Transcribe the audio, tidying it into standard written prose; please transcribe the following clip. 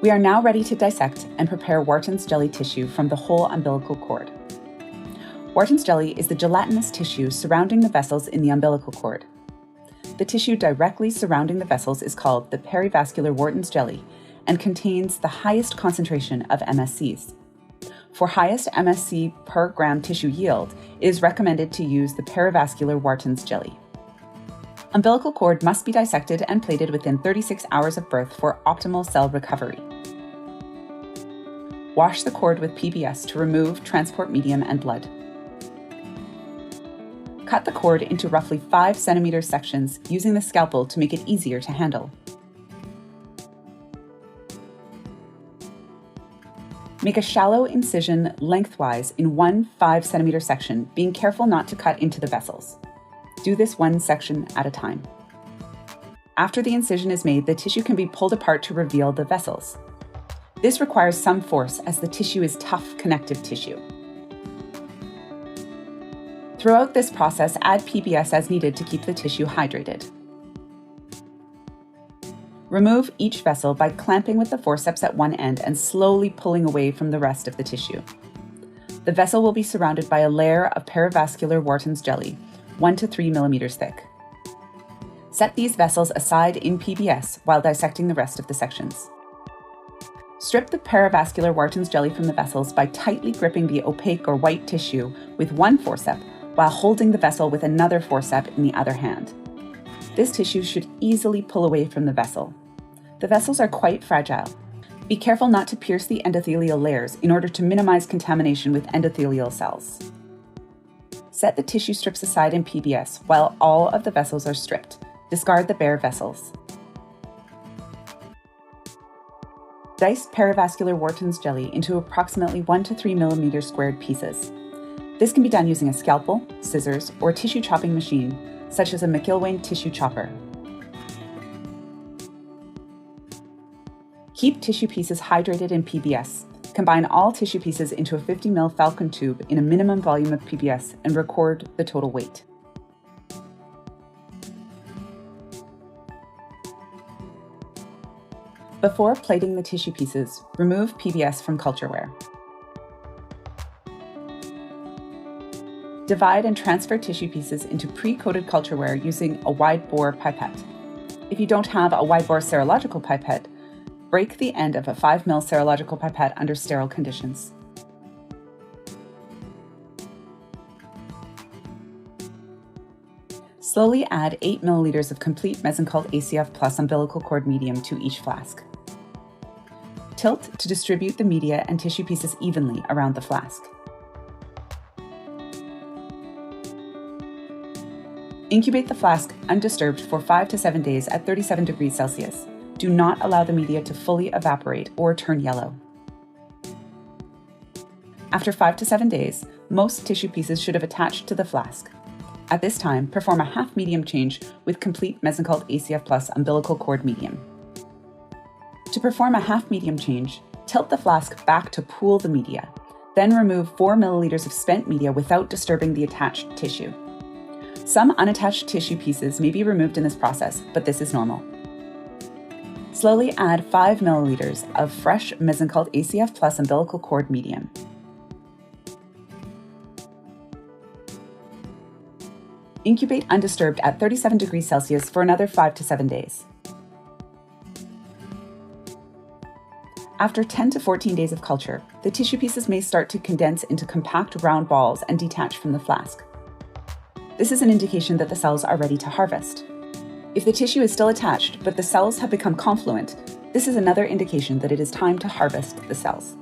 We are now ready to dissect and prepare Wharton's jelly tissue from the whole umbilical cord. Wharton's jelly is the gelatinous tissue surrounding the vessels in the umbilical cord. The tissue directly surrounding the vessels is called the perivascular Wharton's jelly and contains the highest concentration of MSCs. For highest MSC per gram tissue yield, it is recommended to use the perivascular Wharton's jelly. Umbilical cord must be dissected and plated within 36 hours of birth for optimal cell recovery. Wash the cord with PBS to remove transport medium and blood. Cut the cord into roughly 5 cm sections using the scalpel to make it easier to handle. Make a shallow incision lengthwise in one 5 cm section, being careful not to cut into the vessels. Do this one section at a time. After the incision is made, the tissue can be pulled apart to reveal the vessels. This requires some force as the tissue is tough connective tissue. Throughout this process, add PBS as needed to keep the tissue hydrated. Remove each vessel by clamping with the forceps at one end and slowly pulling away from the rest of the tissue. The vessel will be surrounded by a layer of perivascular Wharton's jelly, 1 to 3 millimeters thick. Set these vessels aside in PBS while dissecting the rest of the sections. Strip the perivascular Wharton's jelly from the vessels by tightly gripping the opaque or white tissue with one forceps while holding the vessel with another forceps in the other hand. This tissue should easily pull away from the vessel. The vessels are quite fragile. Be careful not to pierce the endothelial layers in order to minimize contamination with endothelial cells. Set the tissue strips aside in PBS while all of the vessels are stripped. Discard the bare vessels. Dice perivascular Wharton's jelly into approximately 1 to 3 millimeter squared pieces. This can be done using a scalpel, scissors, or tissue chopping machine, such as a McIlwain tissue chopper. Keep tissue pieces hydrated in PBS. Combine all tissue pieces into a 50 ml Falcon tube in a minimum volume of PBS and record the total weight. Before plating the tissue pieces, remove PBS from cultureware. Divide and transfer tissue pieces into pre-coated cultureware using a wide-bore pipette. If you don't have a wide-bore serological pipette, break the end of a 5 ml serological pipette under sterile conditions. Slowly add 8 milliliters of complete mesenchymal ACF plus umbilical cord medium to each flask. Tilt to distribute the media and tissue pieces evenly around the flask. Incubate the flask undisturbed for 5 to 7 days at 37 degrees Celsius. Do not allow the media to fully evaporate or turn yellow. After 5 to 7 days, most tissue pieces should have attached to the flask. At this time, perform a half medium change with complete mesenchymal ACF plus umbilical cord medium. To perform a half medium change, tilt the flask back to pool the media. Then remove 4 milliliters of spent media without disturbing the attached tissue. Some unattached tissue pieces may be removed in this process, but this is normal. Slowly add 5 milliliters of fresh mesenchymal ACF plus umbilical cord medium. Incubate undisturbed at 37 degrees Celsius for another 5 to 7 days. After 10 to 14 days of culture, the tissue pieces may start to condense into compact round balls and detach from the flask. This is an indication that the cells are ready to harvest. If the tissue is still attached, but the cells have become confluent, this is another indication that it is time to harvest the cells.